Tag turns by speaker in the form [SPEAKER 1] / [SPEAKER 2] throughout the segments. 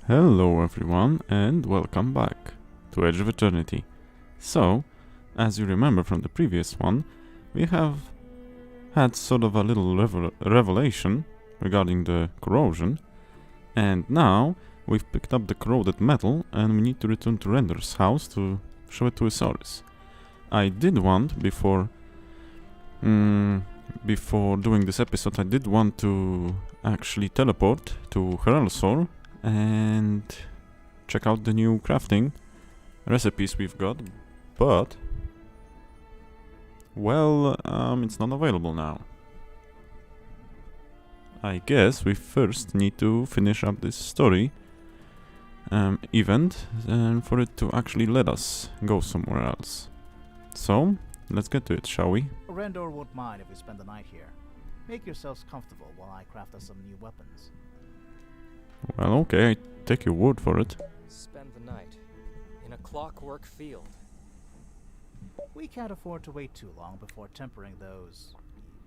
[SPEAKER 1] Hello everyone and welcome back to Edge of Eternity. So, as you remember from the previous one, we have had sort of a little revelation regarding the corrosion, and now we've picked up the corroded metal and we need to return to Render's house to show it to Isaurus. I did want, before doing this episode, I did want to actually teleport to Heralsor and check out the new crafting recipes we've got, but well, it's not available now. I guess we first need to finish up this story event and for it to actually let us go somewhere else. So let's get to it, shall we?
[SPEAKER 2] Rendor won't mind if we spend the night here. Make yourselves comfortable while I craft us some new weapons.
[SPEAKER 1] Well, okay, I take your word for it.
[SPEAKER 3] Spend the night in a clockwork field.
[SPEAKER 2] We can't afford to wait too long before tempering those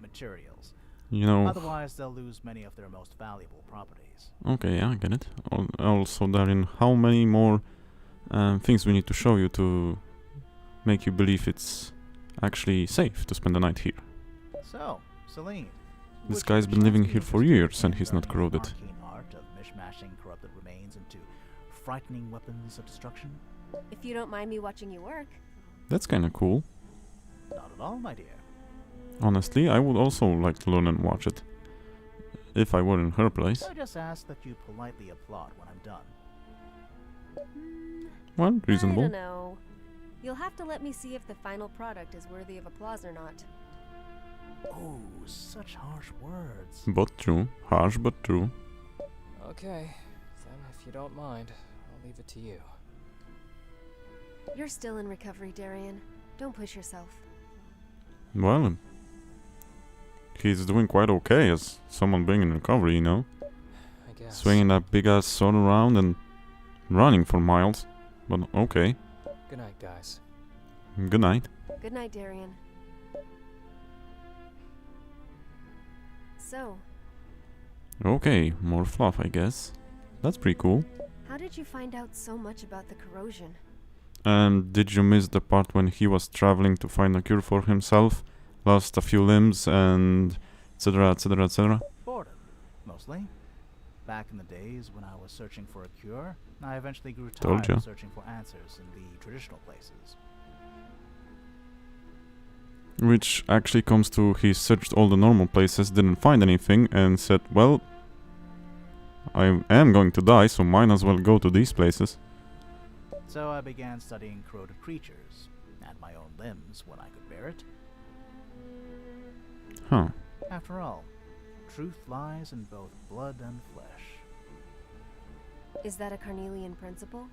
[SPEAKER 2] materials.
[SPEAKER 1] You know...
[SPEAKER 2] Otherwise, they'll lose many of their most valuable properties.
[SPEAKER 1] Okay, yeah, I get it. Also, Darren, how many more things we need to show you to make you believe it's actually safe to spend the night here?
[SPEAKER 2] So, Celine.
[SPEAKER 1] This guy's been living here for years and he's not corroded.
[SPEAKER 2] Art of mishmashing corrupted remains into frightening weapons of destruction?
[SPEAKER 4] If you don't mind me watching you work.
[SPEAKER 1] That's kinda cool.
[SPEAKER 2] Not at all, my dear.
[SPEAKER 1] Honestly, I would also like to learn and watch it. If I were in her place.
[SPEAKER 2] I just ask that you politely applaud when I'm done.
[SPEAKER 1] Well, reasonable.
[SPEAKER 4] I don't know. You'll have to let me see if the final product is worthy of applause or not.
[SPEAKER 2] Oh, such harsh words.
[SPEAKER 1] But true. Harsh but true.
[SPEAKER 3] Okay, then if you don't mind, I'll leave it to you.
[SPEAKER 4] You're still in recovery, Darian. Don't push yourself.
[SPEAKER 1] Well, he's doing quite okay as someone being in recovery, you know?
[SPEAKER 3] I guess.
[SPEAKER 1] Swinging that big ass sword around and running for miles. But okay.
[SPEAKER 3] Good night, guys.
[SPEAKER 1] Good night.
[SPEAKER 4] Good night, Darian. So,
[SPEAKER 1] Okay, more fluff, I guess. That's pretty cool.
[SPEAKER 4] how did you find out so much about the corrosion?
[SPEAKER 1] Did you miss the part when he was traveling to find a cure for himself? Lost a few limbs and etc, etc, etc?
[SPEAKER 2] Boredom, mostly. Back in the days when I was searching for a cure, I eventually grew
[SPEAKER 1] Told
[SPEAKER 2] tired
[SPEAKER 1] ya.
[SPEAKER 2] of searching for answers in the traditional places.
[SPEAKER 1] Which actually comes to he searched all the normal places, didn't find anything, and said, well, I am going to die, so might as well go to these places.
[SPEAKER 2] So I began studying corroded creatures, and my own limbs when I could bear it.
[SPEAKER 1] Huh.
[SPEAKER 2] After all, truth lies in both blood and flesh.
[SPEAKER 4] Is that a Carnelian principle?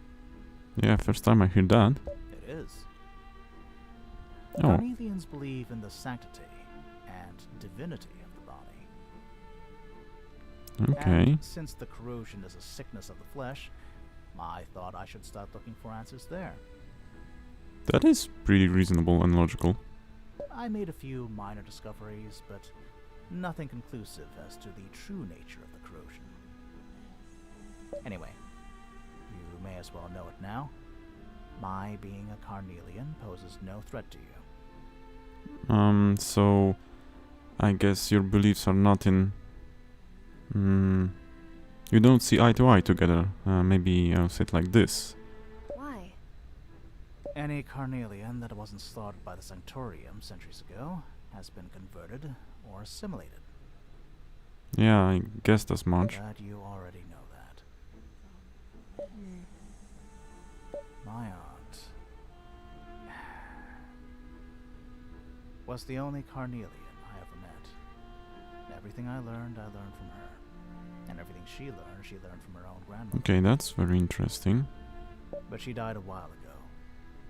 [SPEAKER 1] Yeah, first time I hear that.
[SPEAKER 2] It is.
[SPEAKER 1] Oh,
[SPEAKER 2] Carnelians believe in the sanctity and divinity of the body.
[SPEAKER 1] okay.
[SPEAKER 2] And since the corrosion is a sickness of the flesh, I thought I should start looking for answers there.
[SPEAKER 1] That is pretty reasonable and logical.
[SPEAKER 2] I made a few minor discoveries, but nothing conclusive as to the true nature of the corrosion. Anyway, you may as well know it now. My being a Carnelian poses no threat to you.
[SPEAKER 1] So I guess your beliefs are not in... you don't see eye to eye together. Maybe I'll say it like this.
[SPEAKER 4] Why?
[SPEAKER 2] Any Carnelian that wasn't slaughtered by the Sanctorium centuries ago has been converted or assimilated.
[SPEAKER 1] Yeah, I guessed as much.
[SPEAKER 2] But you already know that. My aunt was the only Carnelian I ever met. Everything I learned from her. And everything she learned from her own grandmother.
[SPEAKER 1] Okay, that's very interesting.
[SPEAKER 2] But she died a while ago,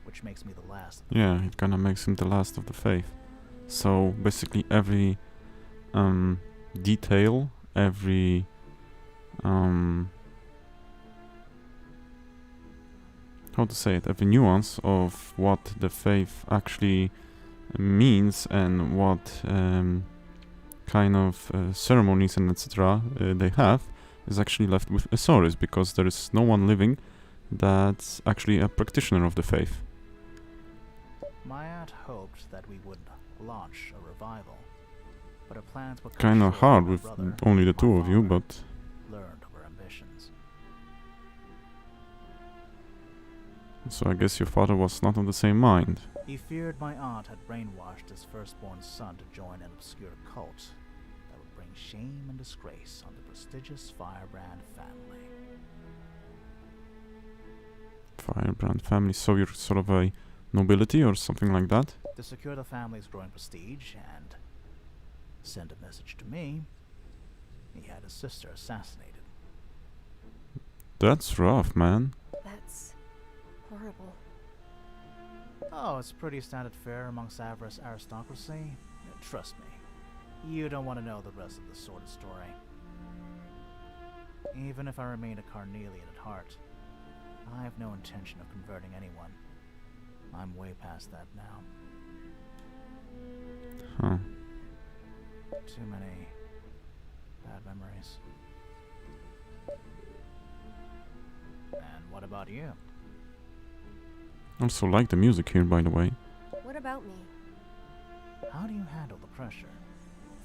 [SPEAKER 2] which makes me the last.
[SPEAKER 1] Yeah, it kinda makes him the last of the faith. So basically every detail, every how to say it, every nuance of what the faith actually means and what kind of ceremonies and etc. They have is actually left with Isaurus, because there is no one living that's actually a practitioner of the faith.
[SPEAKER 2] My aunt hoped that we would launch a revival, but her plans were cut
[SPEAKER 1] Kinda
[SPEAKER 2] short
[SPEAKER 1] hard
[SPEAKER 2] when my
[SPEAKER 1] with
[SPEAKER 2] brother,
[SPEAKER 1] only the
[SPEAKER 2] my
[SPEAKER 1] two of you,
[SPEAKER 2] father,
[SPEAKER 1] but
[SPEAKER 2] learned of her ambitions.
[SPEAKER 1] so I guess your father was not of the same mind.
[SPEAKER 2] He feared my aunt had brainwashed his firstborn son to join an obscure cult that would bring shame and disgrace on the prestigious Firebrand family.
[SPEAKER 1] Firebrand family, so you're sort of a nobility or something like that?
[SPEAKER 2] To secure the family's growing prestige and send a message to me, he had his sister assassinated.
[SPEAKER 1] That's rough, man.
[SPEAKER 4] That's horrible.
[SPEAKER 2] Oh, it's pretty standard fare amongst Avarice aristocracy. Trust me, you don't want to know the rest of the sordid story. Even if I remain a Carnelian at heart, I have no intention of converting anyone. I'm way past that now.
[SPEAKER 1] Huh.
[SPEAKER 2] Too many bad memories. And what about you?
[SPEAKER 1] Also like the music here, by the way.
[SPEAKER 4] What about me?
[SPEAKER 2] How do you handle the pressure?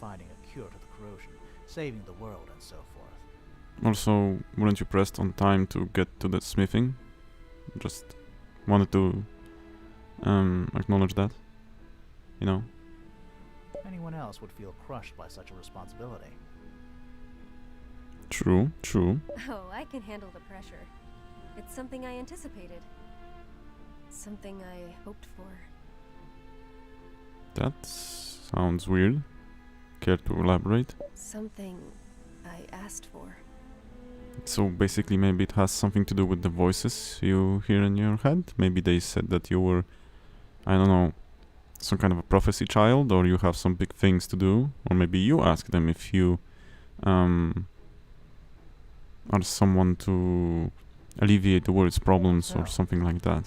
[SPEAKER 2] Finding a cure to the corrosion, saving the world, and so forth.
[SPEAKER 1] Also, weren't you pressed on time to get to the smithing? Just wanted to acknowledge that. You know?
[SPEAKER 2] Anyone else would feel crushed by such a responsibility.
[SPEAKER 1] True, true.
[SPEAKER 4] Oh, I can handle the pressure. It's something I anticipated. Something I hoped for.
[SPEAKER 1] That sounds weird. Care to elaborate?
[SPEAKER 4] Something I asked for.
[SPEAKER 1] So basically maybe it has something to do with the voices you hear in your head? Maybe they said that you were, I don't know, some kind of a prophecy child, or you have some big things to do, or maybe you ask them if you are someone to alleviate the world's problems or something like that.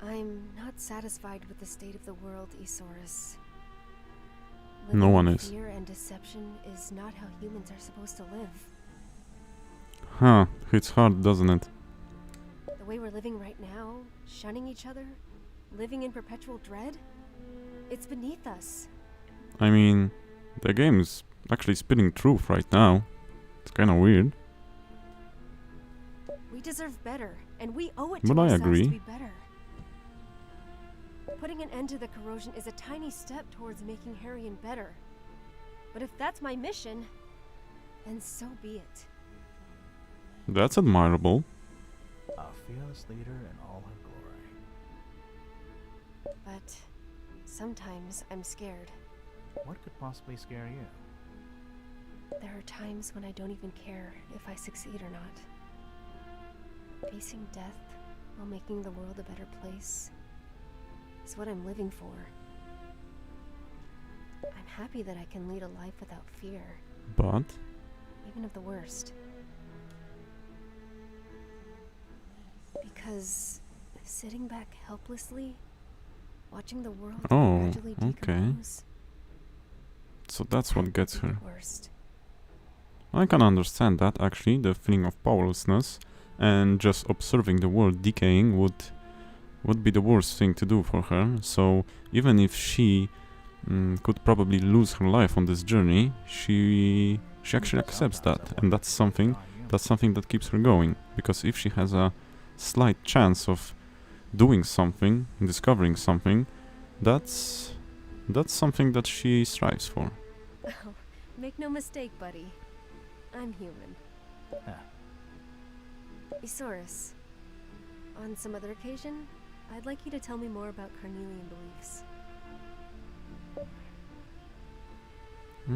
[SPEAKER 4] I'm not satisfied with the state of the world, Isaurus.
[SPEAKER 1] No
[SPEAKER 4] Living
[SPEAKER 1] one
[SPEAKER 4] in
[SPEAKER 1] is.
[SPEAKER 4] Fear and deception is not how humans are supposed to live.
[SPEAKER 1] Huh, hits hard, doesn't it?
[SPEAKER 4] The way we're living right now, shunning each other, living in perpetual dread, it's beneath us.
[SPEAKER 1] I mean, the game is actually spitting truth right now. It's kinda weird.
[SPEAKER 4] We deserve better, and we owe it
[SPEAKER 1] But
[SPEAKER 4] to
[SPEAKER 1] I
[SPEAKER 4] ourselves
[SPEAKER 1] agree.
[SPEAKER 4] to be better. Putting an end to the corrosion is a tiny step towards making Harrion better. But if that's my mission, then so be it.
[SPEAKER 1] That's admirable.
[SPEAKER 2] A fearless leader in all her glory.
[SPEAKER 4] But sometimes I'm scared.
[SPEAKER 2] What could possibly scare you?
[SPEAKER 4] There are times when I don't even care if I succeed or not. Facing death while making the world a better place is what I'm living for. I'm happy that I can lead a life without fear,
[SPEAKER 1] But
[SPEAKER 4] even of the worst. Because sitting back helplessly, watching the world gradually decompose,
[SPEAKER 1] so that's what gets
[SPEAKER 4] would be
[SPEAKER 1] her.
[SPEAKER 4] the worst.
[SPEAKER 1] I can understand that, actually, the feeling of powerlessness, and just observing the world decaying would be the worst thing to do for her. So even if she could probably lose her life on this journey, she actually accepts that, and that's something that keeps her going. Because if she has a slight chance of doing something, discovering something, that's something that she strives for.
[SPEAKER 4] Oh, make no mistake, buddy. I'm human. Isaurus, on some other occasion, I'd like you to tell me more about Carnelian beliefs.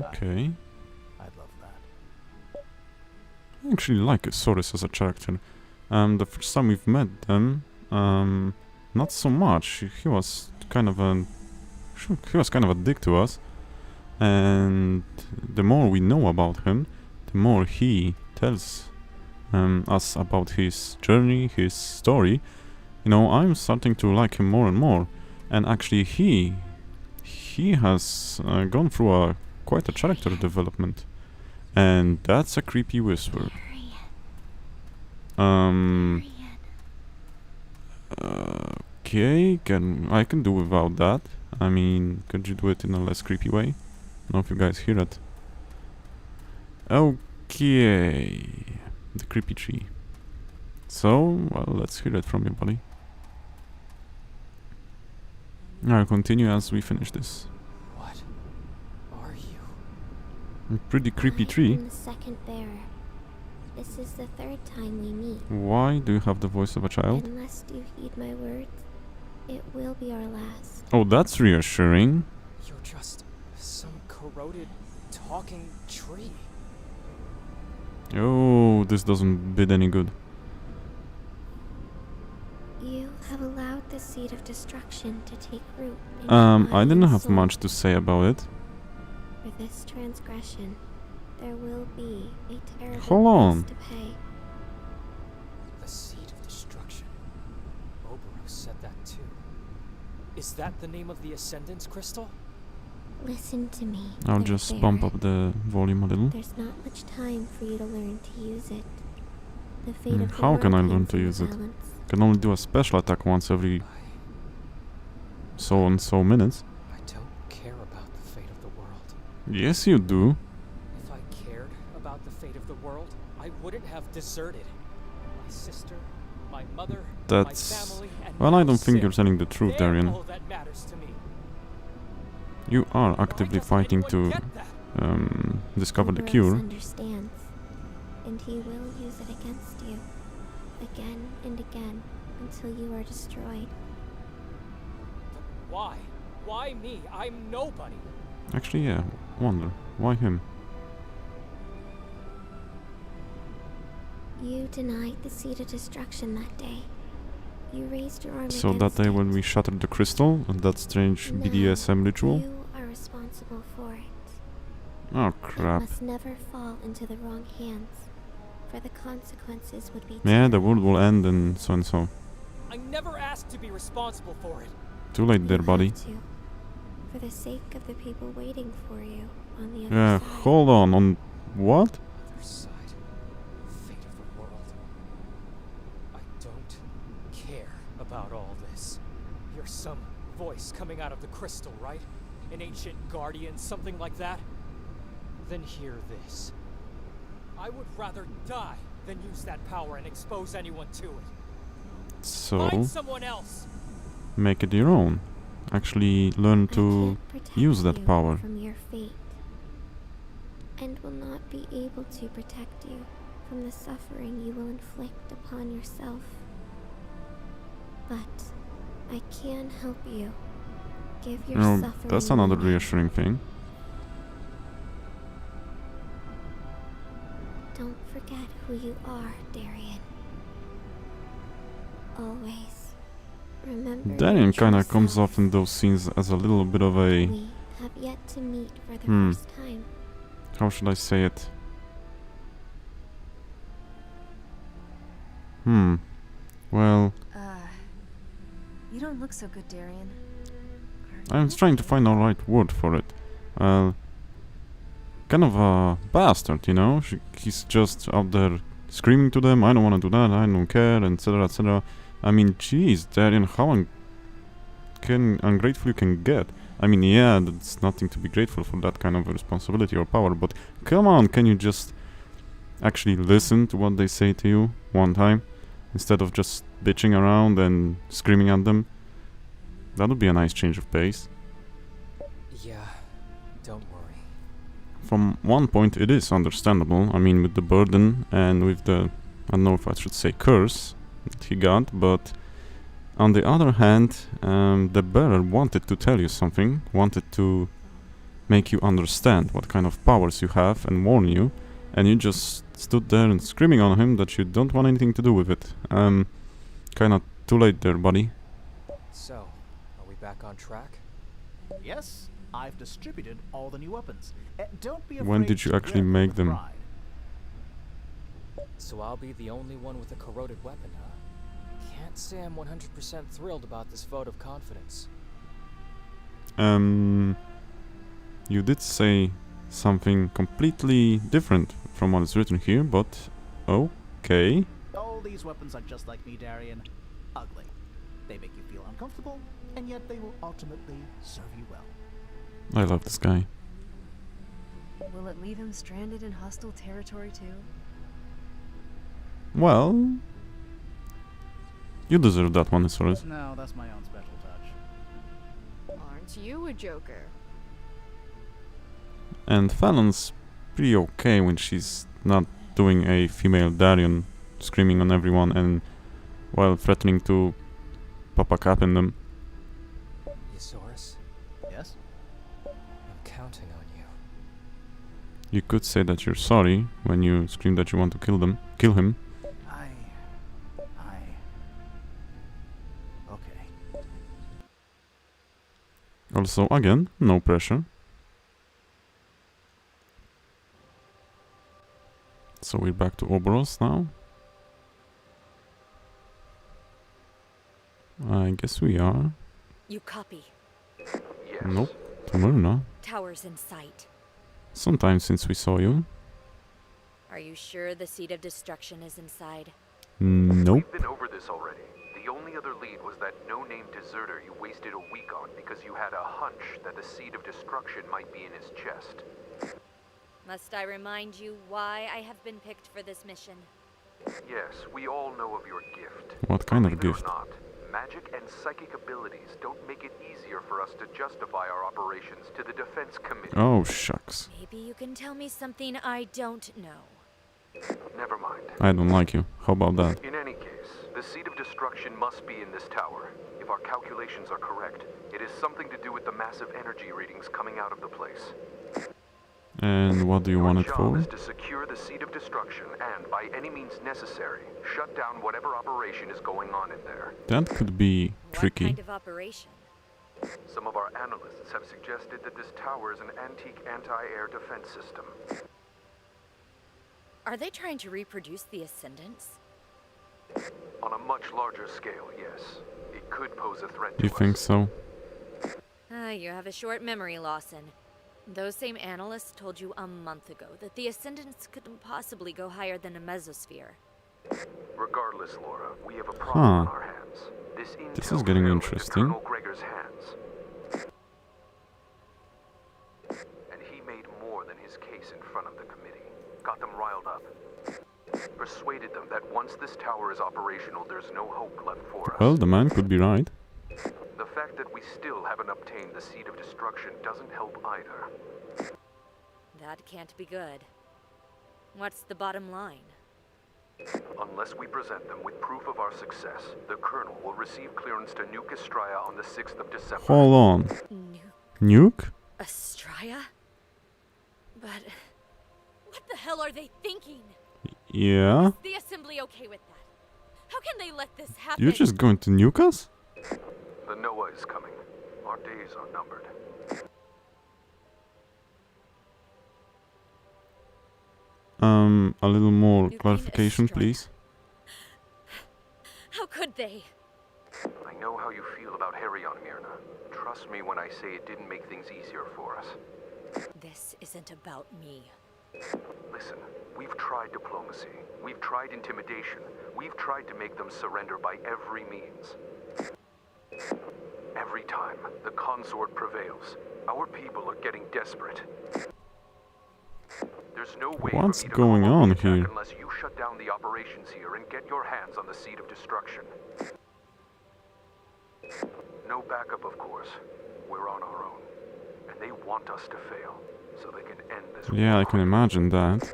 [SPEAKER 1] Okay.
[SPEAKER 2] I'd love that.
[SPEAKER 1] I actually like Isaurus as a character. The first time we've met them, not so much. He was kind of a dick to us, and the more we know about him, the more he tells us about his journey, his story. You know, I'm starting to like him more and more. And actually, he has gone through quite a character development. And that's a creepy whisper. Okay, I can do without that. I mean, could you do it in a less creepy way? I don't know if you guys hear it. Okay, the creepy tree. So, well, let's hear it from you, buddy. I'll continue as we finish this.
[SPEAKER 3] What are you?
[SPEAKER 1] A pretty creepy tree.
[SPEAKER 5] I'm the second bearer. This is the third time we meet.
[SPEAKER 1] Why do you have the voice of a child?
[SPEAKER 5] Unless you heed my words, it will be our last.
[SPEAKER 1] Oh, that's reassuring.
[SPEAKER 3] You're just some corroded, talking tree.
[SPEAKER 1] Oh, this doesn't bid any good.
[SPEAKER 5] You have allowed the seed of destruction to take root in
[SPEAKER 1] I didn't
[SPEAKER 5] your
[SPEAKER 1] have
[SPEAKER 5] soul.
[SPEAKER 1] much to say about it.
[SPEAKER 5] For this transgression, there will be a terrible
[SPEAKER 1] Hold on.
[SPEAKER 5] price to pay.
[SPEAKER 3] The seed of destruction. Oberos said that too. Is that the name of the Ascendance crystal?
[SPEAKER 5] Listen to me.
[SPEAKER 1] I'll
[SPEAKER 5] third
[SPEAKER 1] just bump
[SPEAKER 5] bearer.
[SPEAKER 1] up the volume a little.
[SPEAKER 5] There's not much time for you to learn to use it. The fate of the
[SPEAKER 1] How can I
[SPEAKER 5] world
[SPEAKER 1] learn
[SPEAKER 5] hangs
[SPEAKER 1] to
[SPEAKER 5] in the
[SPEAKER 1] use it?
[SPEAKER 5] balance.
[SPEAKER 1] Can only do a special attack once every so and so minutes.
[SPEAKER 3] I don't care about the fate of the world.
[SPEAKER 1] Yes, you do.
[SPEAKER 3] If I cared about the fate of the world, I wouldn't have deserted my sister, my mother,
[SPEAKER 1] That's...
[SPEAKER 3] my family, and
[SPEAKER 1] Well, I
[SPEAKER 3] now
[SPEAKER 1] don't think you're
[SPEAKER 3] Sid.
[SPEAKER 1] telling the truth,
[SPEAKER 3] They're
[SPEAKER 1] Darian.
[SPEAKER 3] all that matters to me.
[SPEAKER 1] You are
[SPEAKER 3] Why
[SPEAKER 1] actively
[SPEAKER 3] doesn't
[SPEAKER 1] fighting
[SPEAKER 3] anyone
[SPEAKER 1] to
[SPEAKER 3] get that?
[SPEAKER 1] discover the
[SPEAKER 5] Oberos
[SPEAKER 1] cure.
[SPEAKER 5] understands, and he will use it against you, again and again, until you are destroyed.
[SPEAKER 3] But why? Why me? I'm nobody.
[SPEAKER 1] Actually, yeah. Wonder. Why him?
[SPEAKER 5] You denied the seed of destruction that day. You raised your arm
[SPEAKER 1] So that
[SPEAKER 5] against
[SPEAKER 1] day
[SPEAKER 5] it.
[SPEAKER 1] when we shattered the crystal and that strange
[SPEAKER 5] Now,
[SPEAKER 1] BDSM ritual?
[SPEAKER 5] You are responsible for it.
[SPEAKER 1] Oh
[SPEAKER 5] It
[SPEAKER 1] crap.
[SPEAKER 5] must never fall into the wrong hands, for the consequences would be
[SPEAKER 1] Yeah, the
[SPEAKER 5] terrible.
[SPEAKER 1] world will end and so and so.
[SPEAKER 3] I never asked to be responsible for it.
[SPEAKER 1] Too late there,
[SPEAKER 5] You
[SPEAKER 1] buddy.
[SPEAKER 5] have to, for the sake of the people waiting for you on the other
[SPEAKER 1] Yeah,
[SPEAKER 5] side.
[SPEAKER 1] hold on what?
[SPEAKER 3] Other side. Fate of the world. I don't care about all this. You're some voice coming out of the crystal, right? An ancient guardian, something like that? Then hear this. I would rather die than use that power and expose anyone to it.
[SPEAKER 1] So,
[SPEAKER 3] Find someone else!
[SPEAKER 1] make it your own. Actually learn
[SPEAKER 5] I
[SPEAKER 1] to
[SPEAKER 5] can't protect
[SPEAKER 1] use that
[SPEAKER 5] you
[SPEAKER 1] power.
[SPEAKER 5] from your fate, and will not be able to protect you from the suffering you will inflict upon yourself. But I can help you. Give your
[SPEAKER 1] You know,
[SPEAKER 5] suffering
[SPEAKER 1] that's another
[SPEAKER 5] meaning.
[SPEAKER 1] reassuring thing.
[SPEAKER 5] Don't forget who you are, Darian. Always remember. your
[SPEAKER 1] Darian
[SPEAKER 5] true
[SPEAKER 1] kinda comes
[SPEAKER 5] self.
[SPEAKER 1] off in those scenes as a little bit of a...
[SPEAKER 5] We have yet to meet for the
[SPEAKER 1] Hmm.
[SPEAKER 5] first time.
[SPEAKER 1] How should I say it? Well,
[SPEAKER 4] You don't look so good, Darian.
[SPEAKER 1] I was trying to find the right word for it. Kind of a bastard, you know? He's just out there screaming to them, I don't want to do that, I don't care, etc, etc. I mean, jeez, Darian, how ungrateful you can get. I mean, yeah, that's nothing to be grateful for, that kind of responsibility or power, but come on, can you just actually listen to what they say to you one time, instead of just bitching around and screaming at them? That would be a nice change of pace.
[SPEAKER 3] Yeah, don't worry.
[SPEAKER 1] From one point it is understandable, I mean with the burden and with the, I don't know if I should say curse that he got, but on the other hand, the bearer wanted to tell you something, wanted to make you understand what kind of powers you have and warn you, and you just stood there and screaming on him that you don't want anything to do with it. Kinda too late there, buddy.
[SPEAKER 3] So, are we back on track?
[SPEAKER 2] Yes, I've distributed all the new weapons. Don't be afraid
[SPEAKER 1] When did you
[SPEAKER 2] to
[SPEAKER 1] actually
[SPEAKER 2] wear them
[SPEAKER 1] make
[SPEAKER 2] with
[SPEAKER 1] them?
[SPEAKER 2] pride.
[SPEAKER 3] So I'll be the only one with a corroded weapon, huh? Can't say I'm 100% thrilled about this vote of confidence.
[SPEAKER 1] You did say something completely different from what is written here, but okay.
[SPEAKER 2] All these weapons are just like me, Darian. Ugly. They make you feel uncomfortable, and yet they will ultimately serve you well.
[SPEAKER 1] I love this guy.
[SPEAKER 4] Will it leave him stranded in hostile territory too?
[SPEAKER 1] Well, you deserve that one, Isaurus.
[SPEAKER 2] No, that's my own special touch.
[SPEAKER 6] Aren't you a joker?
[SPEAKER 1] And Fallon's pretty okay when she's not doing a female Darian screaming on everyone and while threatening to pop a cap in them.
[SPEAKER 3] Isaurus,
[SPEAKER 2] Yes?
[SPEAKER 3] I'm counting on you.
[SPEAKER 1] You could say that you're sorry when you scream that you want to kill him.
[SPEAKER 2] Okay.
[SPEAKER 1] Also, again, no pressure. So we're back to Oboros now. I guess we are.
[SPEAKER 7] You copy.
[SPEAKER 8] Yes.
[SPEAKER 1] Nope. To Myrna.
[SPEAKER 7] Towers in sight.
[SPEAKER 1] Sometime since we saw you.
[SPEAKER 7] Are you sure the seed of destruction is inside?
[SPEAKER 1] Nope.
[SPEAKER 8] We've been over this already. The only other lead was that no-name deserter you wasted a week on because you had a hunch that the seed of destruction might be in his chest.
[SPEAKER 7] Must I remind you why I have been picked for this mission?
[SPEAKER 8] Yes, we all know of your gift.
[SPEAKER 1] What kind of
[SPEAKER 8] Believe it or
[SPEAKER 1] gift?
[SPEAKER 8] not, magic and psychic abilities don't make it easier for us to justify our operations to the Defense Committee.
[SPEAKER 1] Oh, shucks.
[SPEAKER 7] Maybe you can tell me something I don't know.
[SPEAKER 8] Never mind.
[SPEAKER 1] I don't like you. How about that?
[SPEAKER 8] In any case, the seed of destruction must be in this tower. If our calculations are correct, it is something to do with the massive energy readings coming out of the place.
[SPEAKER 1] And what do you want it
[SPEAKER 8] Your
[SPEAKER 1] for?
[SPEAKER 8] job is to secure the seed of destruction and, by any means necessary, shut down whatever operation is going on in there.
[SPEAKER 1] That could be tricky.
[SPEAKER 7] What kind of operation?
[SPEAKER 8] Some of our analysts have suggested that this tower is an antique anti-air defense system.
[SPEAKER 7] Are they trying to reproduce the Ascendants?
[SPEAKER 8] On a much larger scale, yes. It could pose a threat to
[SPEAKER 1] You
[SPEAKER 8] us.
[SPEAKER 1] think so?
[SPEAKER 7] You have a short memory, Lawson. Those same analysts told you a month ago that the Ascendants couldn't possibly go higher than a mesosphere.
[SPEAKER 8] Regardless, Laura, we have a problem on our hands.
[SPEAKER 1] This
[SPEAKER 8] intel
[SPEAKER 1] is getting
[SPEAKER 8] fell into
[SPEAKER 1] interesting.
[SPEAKER 8] Colonel Gregor's hands. And he made more than his case in front of the committee. Got them riled up. Persuaded them that once this tower is operational, there's no hope left for us.
[SPEAKER 1] Well, the man could be right.
[SPEAKER 8] The fact that we still haven't obtained the seed of destruction doesn't help either.
[SPEAKER 7] That can't be good. What's the bottom line?
[SPEAKER 8] Unless we present them with proof of our success, the Colonel will receive clearance to nuke Estraya on the 6th of December.
[SPEAKER 1] Hold on. Nuke?
[SPEAKER 7] Astraya? But what the hell are they thinking?
[SPEAKER 1] Yeah?
[SPEAKER 7] Is the Assembly okay with that? How can they let this happen?
[SPEAKER 1] You're just going to nuke us?
[SPEAKER 8] The Noah is coming. Our days are numbered.
[SPEAKER 1] A little more
[SPEAKER 7] Nuking
[SPEAKER 1] clarification,
[SPEAKER 7] Estraya.
[SPEAKER 1] please.
[SPEAKER 7] How could they?
[SPEAKER 8] I know how you feel about Harryon, Myrna. Trust me when I say it didn't make things easier for us.
[SPEAKER 7] This isn't about me.
[SPEAKER 8] Listen, we've tried diplomacy. We've tried intimidation. We've tried to make them surrender by every means. Every time, the consort prevails. Our people are getting desperate. There's no way
[SPEAKER 1] What's
[SPEAKER 8] for me to
[SPEAKER 1] going
[SPEAKER 8] call
[SPEAKER 1] on
[SPEAKER 8] the attack
[SPEAKER 1] here?
[SPEAKER 8] unless you shut down the operations here and get your hands on the seed of destruction. No backup, of course. We're on our own. And they want us to fail, so they can end this war.
[SPEAKER 1] Yeah, I can imagine that.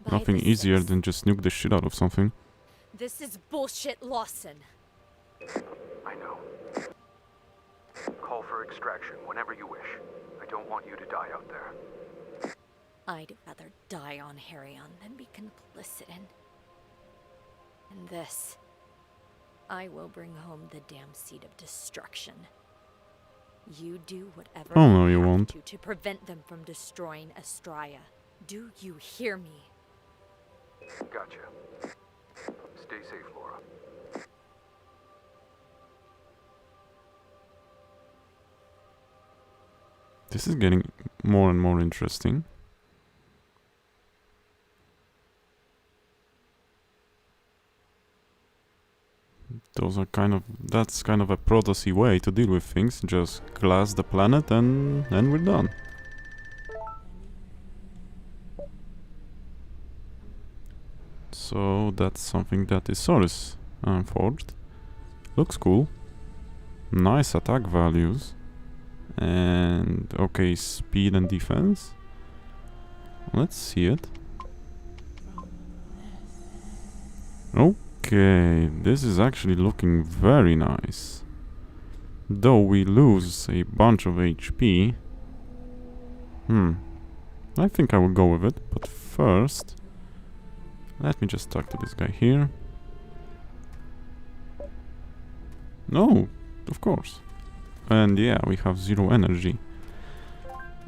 [SPEAKER 7] By
[SPEAKER 1] Nothing
[SPEAKER 7] the
[SPEAKER 1] easier
[SPEAKER 7] 6th.
[SPEAKER 1] than just nuke the shit out of something.
[SPEAKER 7] This is bullshit, Lawson.
[SPEAKER 8] I know. Call for extraction whenever you wish. I don't want you to die out there.
[SPEAKER 7] I'd rather die on Harryon than be complicit in this. I will bring home the damn seed of destruction. You do whatever
[SPEAKER 1] Oh, no, you
[SPEAKER 7] have
[SPEAKER 1] won't.
[SPEAKER 7] to prevent them from destroying Estraya. Do you hear me?
[SPEAKER 8] Gotcha. Stay safe, Laura.
[SPEAKER 1] This is getting more and more interesting. That's kind of a Protosy way to deal with things. Just glass the planet and we're done. So that's something that is Source forged. Looks cool. Nice attack values. And okay, speed and defense. Let's see it. Okay, this is actually looking very nice. Though we lose a bunch of HP. I think I will go with it, but first let me just talk to this guy here. No, of course. And yeah, we have 0 energy.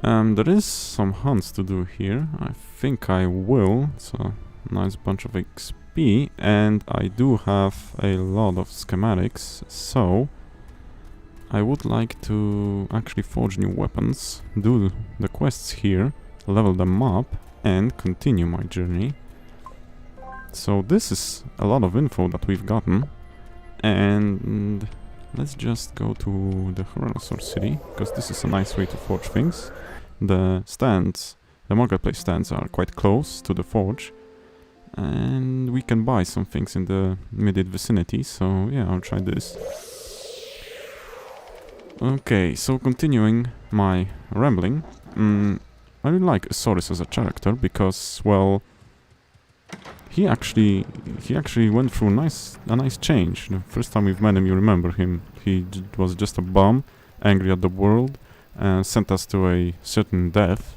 [SPEAKER 1] There is some hunts to do here. I think I will. It's a nice bunch of XP, and I do have a lot of schematics, so I would like to actually forge new weapons, do the quests here, level them up, and continue my journey. So this is a lot of info that we've gotten, and let's just go to the Horrorosaur city, because this is a nice way to forge things. The stands, the marketplace stands are quite close to the forge, and we can buy some things in the immediate vicinity, so yeah, I'll try this. Okay, so continuing my rambling, I really like Asaurus as a character because, well, he actually went through a nice change. The first time we've met him, you remember him. He was just a bum, angry at the world, and sent us to a certain death.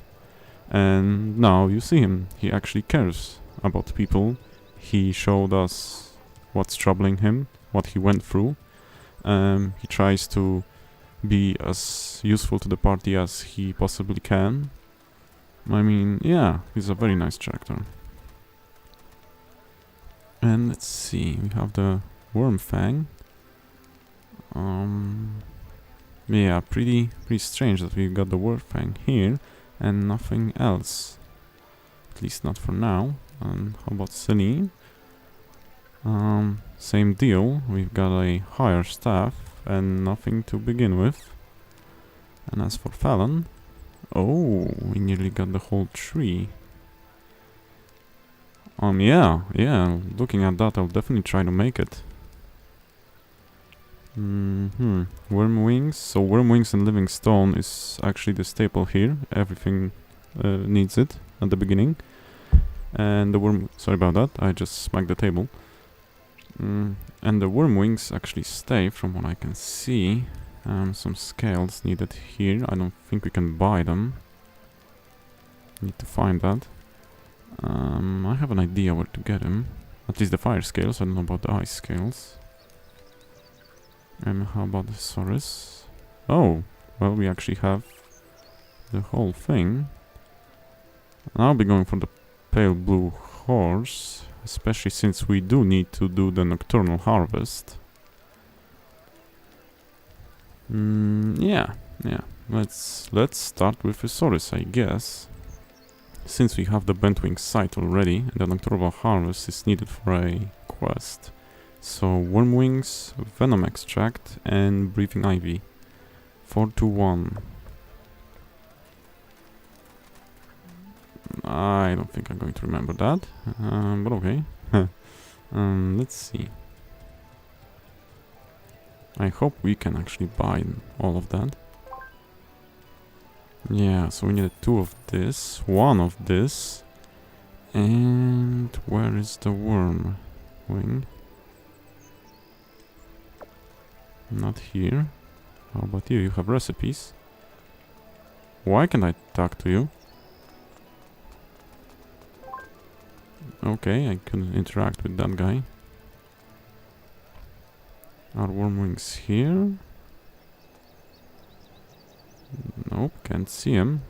[SPEAKER 1] And now you see him. He actually cares about people. He showed us what's troubling him, what he went through. He tries to be as useful to the party as he possibly can. I mean, yeah, he's a very nice character. And let's see, we have the Wormfang. Yeah, pretty strange that we've got the Wormfang here and nothing else. At least not for now. And how about Celine? Same deal, we've got a higher staff and nothing to begin with. And as for Fallon, oh, we nearly got the whole tree. Yeah, looking at that, I'll definitely try to make it. Worm wings. So worm wings and living stone is actually the staple here. Everything needs it at the beginning. And the worm... Sorry about that, I just smacked the table. And the worm wings actually stay, from what I can see. Some scales needed here. I don't think we can buy them. Need to find that. I have an idea where to get them. At least the fire scales, I don't know about the ice scales. And how about the Saurus? Oh, well, we actually have the whole thing. I'll be going for the pale blue horse, especially since we do need to do the nocturnal harvest. Yeah. Let's start with the Saurus, I guess. Since we have the Bentwing site already, and the nocturnal harvest is needed for a quest. So, worm wings, venom extract, and breathing ivy. 4-1. I don't think I'm going to remember that, but okay. Let's see. I hope we can actually buy all of that. Yeah, so we needed 2 of this, 1 of this, and where is the worm wing? Not here. How about you? You have recipes. Why can't I talk to you? Okay, I couldn't interact with that guy. Are worm wings here? Nope, can't see him.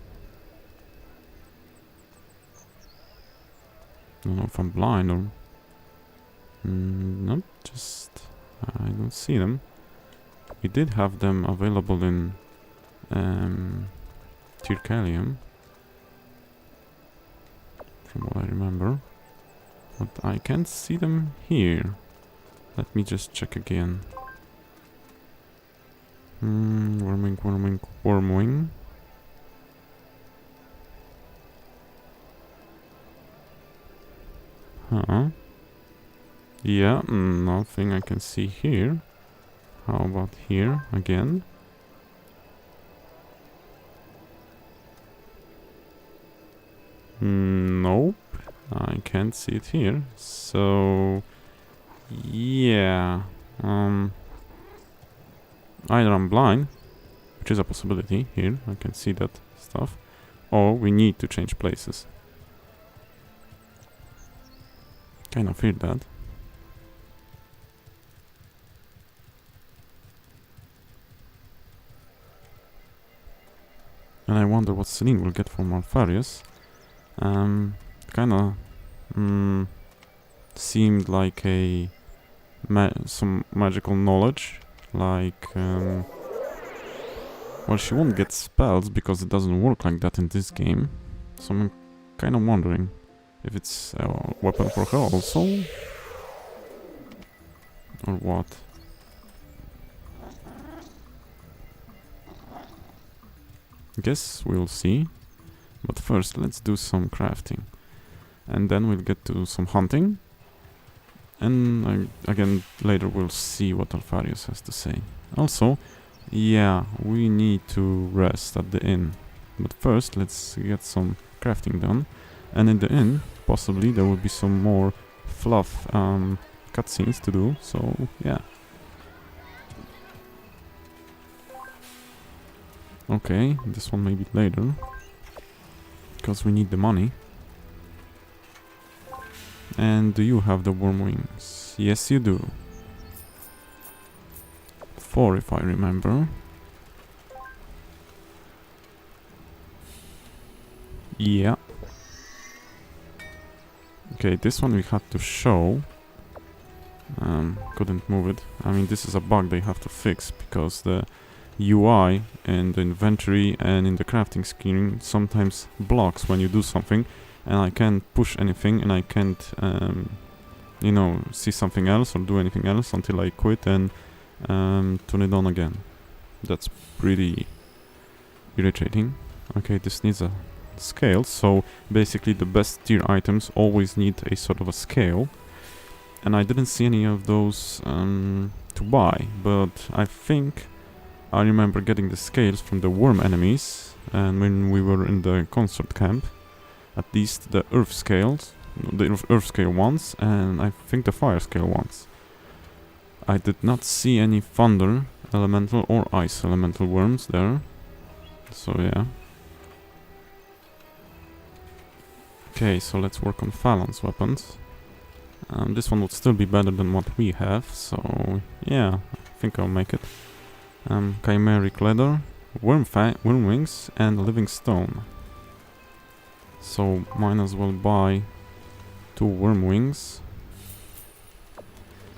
[SPEAKER 1] Don't know if I'm blind or... nope, just... I don't see them. We did have them available in... Tirkalium. From what I remember. But I can't see them here. Let me just check again. Wormwing. Huh. Yeah, nothing I can see here. How about here again? Nope. I can't see it here. So yeah. Either I'm blind, which is a possibility here, I can see that stuff, or we need to change places. Kind of feared that. And I wonder what Celine will get from Alfarius. Kinda seemed like a some magical knowledge, like well, she won't get spells because it doesn't work like that in this game. So I'm kind of wondering if it's a weapon for her also, or what. Guess we'll see. But first, let's do some crafting, and then we'll get to some hunting. And again, later we'll see what Alfarius has to say. Also, yeah, we need to rest at the inn. But first, let's get some crafting done. And in the inn, possibly there will be some more fluff cutscenes to do. So, yeah. Okay, this one maybe later, because we need the money. And do you have the worm wings? Yes, you do. 4, if I remember. Yeah. Okay, this one we had to show. Couldn't move it. I mean, this is a bug they have to fix, because the UI in the inventory and in the crafting screen sometimes blocks when you do something, and I can't push anything, and I can't you know, see something else or do anything else until I quit and turn it on again. That's pretty irritating. Okay, this needs a scale, so basically the best tier items always need a sort of a scale, and I didn't see any of those to buy, but I think I remember getting the scales from the worm enemies, and when we were in the concert camp, at least the earth scales, the earth scale ones, and I think the fire scale ones. I did not see any thunder elemental or ice elemental worms there, so yeah. Okay, so let's work on Fallon's weapons. This one would still be better than what we have, so yeah, I think I'll make it. Chimeric leather, worm wings, and living stone. So might as well buy 2 worm wings.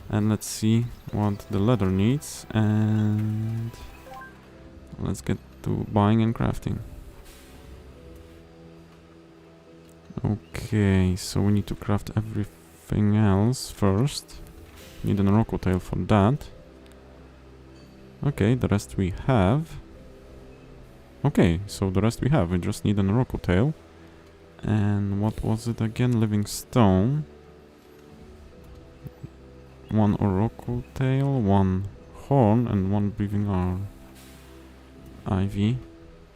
[SPEAKER 1] And let's see what the leather needs, and let's get to buying and crafting. Okay, so we need to craft everything else first. Need an Oroko tail for that. Okay, the rest we have. Okay, so the rest we have. We just need an Oroko tail. And what was it again? Living stone. 1 Oroko tail, 1 horn, and 1 breathing ivy.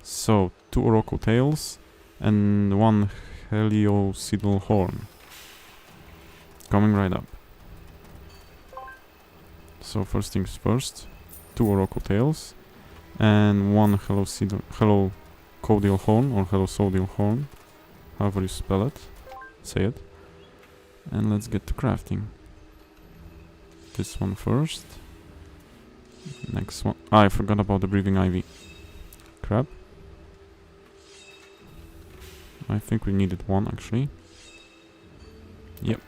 [SPEAKER 1] So 2 Oroko tails and 1 heliocidal horn. Coming right up. So first things first. 2 Oroko tails and 1 helocodial horn, or helosodial horn, however you spell it, say it. And let's get to crafting. This one first. Next one. I forgot about the breathing ivy. Crap. I think we needed 1 actually. Yep.